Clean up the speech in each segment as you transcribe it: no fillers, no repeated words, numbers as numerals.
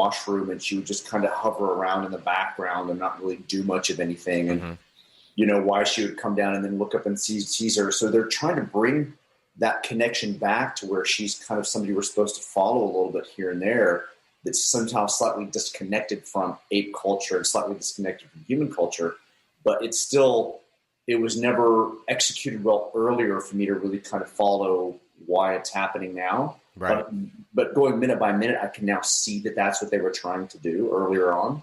washroom, and she would just kind of hover around in the background and not really do much of anything. And, you know, why she would come down and then look up and sees her. So they're trying to bring that connection back to where she's kind of somebody we're supposed to follow a little bit here and there, that's somehow slightly disconnected from ape culture and slightly disconnected from human culture. But it was never executed well earlier for me to really kind of follow why it's happening now. Right. But going minute by minute, I can now see that that's what they were trying to do earlier on.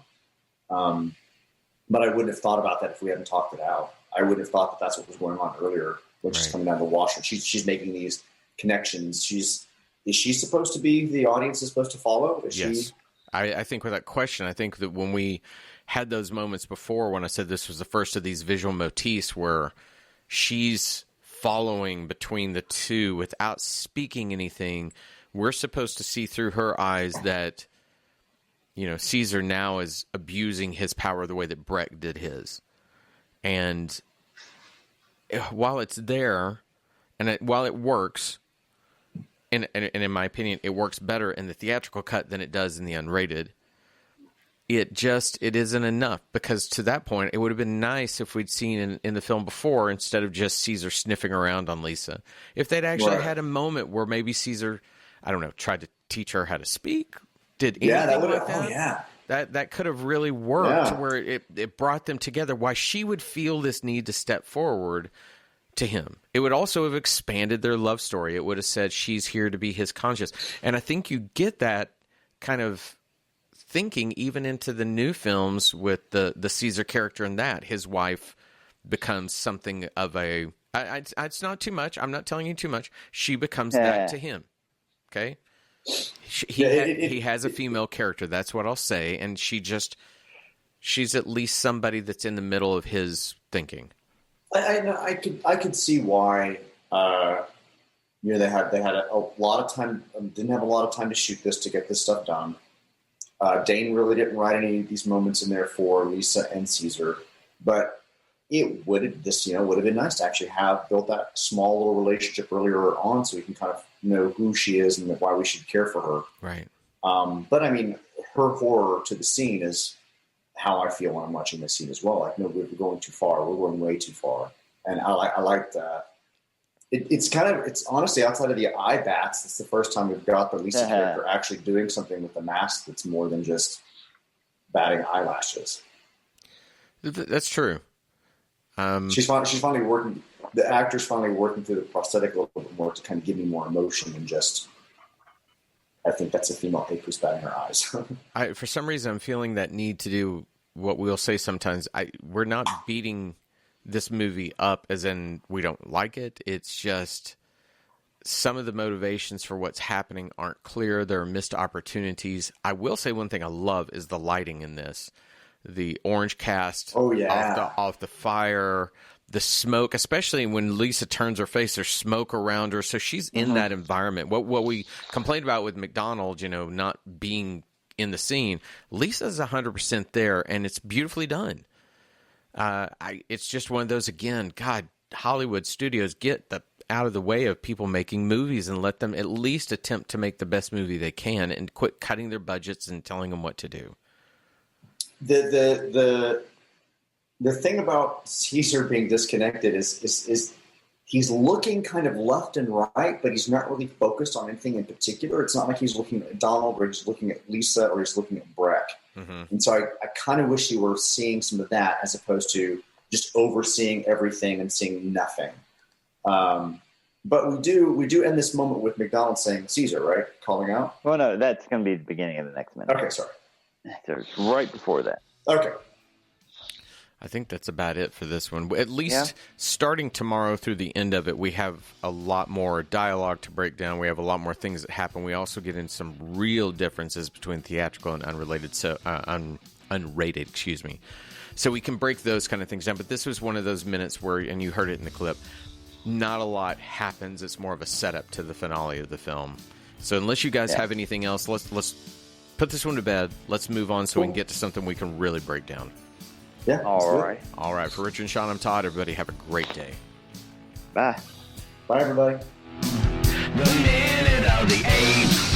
But I wouldn't have thought about that if we hadn't talked it out. I wouldn't have thought that that's what was going on earlier, when she's coming down the washer. She's making these connections. Is she supposed to be the audience is supposed to follow? Yes. I think with that question, I think that when we had those moments before, when I said this was the first of these visual motifs where she's following between the two without speaking anything, we're supposed to see through her eyes that, you know, Caesar now is abusing his power the way that Breck did his. And while it's there, and while it works, and in my opinion, it works better in the theatrical cut than it does in the unrated, it isn't enough, because to that point, it would have been nice if we'd seen in the film before, instead of just Caesar sniffing around on Lisa, if they'd actually had a moment where maybe Caesar, I don't know, tried to teach her how to speak, did anything like that. Oh, yeah. That could have really worked, where it brought them together, why she would feel this need to step forward to him. It would also have expanded their love story. It would have said she's here to be his conscience. And I think you get that kind of thinking even into the new films with the Caesar character in that. His wife becomes something of a... it's not too much. I'm not telling you too much. She becomes that to him. Okay? He has a female character. That's what I'll say. And she's at least somebody that's in the middle of his thinking. I could see why. You know, they had a lot of time. Didn't have a lot of time to shoot this, to get this stuff done. Dane really didn't write any of these moments in there for Lisa and Caesar, but it would have been nice to actually have built that small little relationship earlier on, so we can kind of know who she is and why we should care for her. Right. But I mean, her horror to the scene is how I feel when I'm watching this scene as well. Like, no, we're going too far. We're going way too far. And I like that. It's honestly, outside of the eye bats, it's the first time we've got the Lisa character actually doing something with the mask that's more than just batting eyelashes. That's true. She's finally working. The actor's finally working through the prosthetic a little bit more to kind of give me more emotion than just. I think that's a female ape who's batting her eyes. For some reason, I'm feeling that need to do what we'll say sometimes. We're not beating this movie up as in we don't like it. It's just some of the motivations for what's happening aren't clear. There are missed opportunities. I will say one thing I love is the lighting in this. The orange cast off the fire, the smoke, especially when Lisa turns her face, there's smoke around her. So she's in that environment. What we complained about with McDonald, not being in the scene, Lisa's 100% there, and it's beautifully done. It's just one of those, again, God, Hollywood studios, get out of the way of people making movies and let them at least attempt to make the best movie they can and quit cutting their budgets and telling them what to do. The thing about Caesar being disconnected is he's looking kind of left and right, but he's not really focused on anything in particular. It's not like he's looking at Donald or he's looking at Lisa or he's looking at Breck. Mm-hmm. And so I kind of wish you were seeing some of that as opposed to just overseeing everything and seeing nothing. But we do end this moment with McDonald saying Caesar, right? Calling out? Well, no, that's going to be the beginning of the next minute. Okay, sorry. So it's right before that. Okay. I think that's about it for this one. At least starting tomorrow through the end of it, we have a lot more dialogue to break down. We have a lot more things that happen. We also get in some real differences between theatrical and unrated, excuse me. So we can break those kind of things down. But this was one of those minutes where, and you heard it in the clip, not a lot happens. It's more of a setup to the finale of the film. So unless you guys have anything else, let's put this one to bed. Let's move on so we can get to something we can really break down. Yeah. All right. All right. For Richard and Sean, I'm Todd. Everybody have a great day. Bye. Bye, everybody. The minute of the Apes.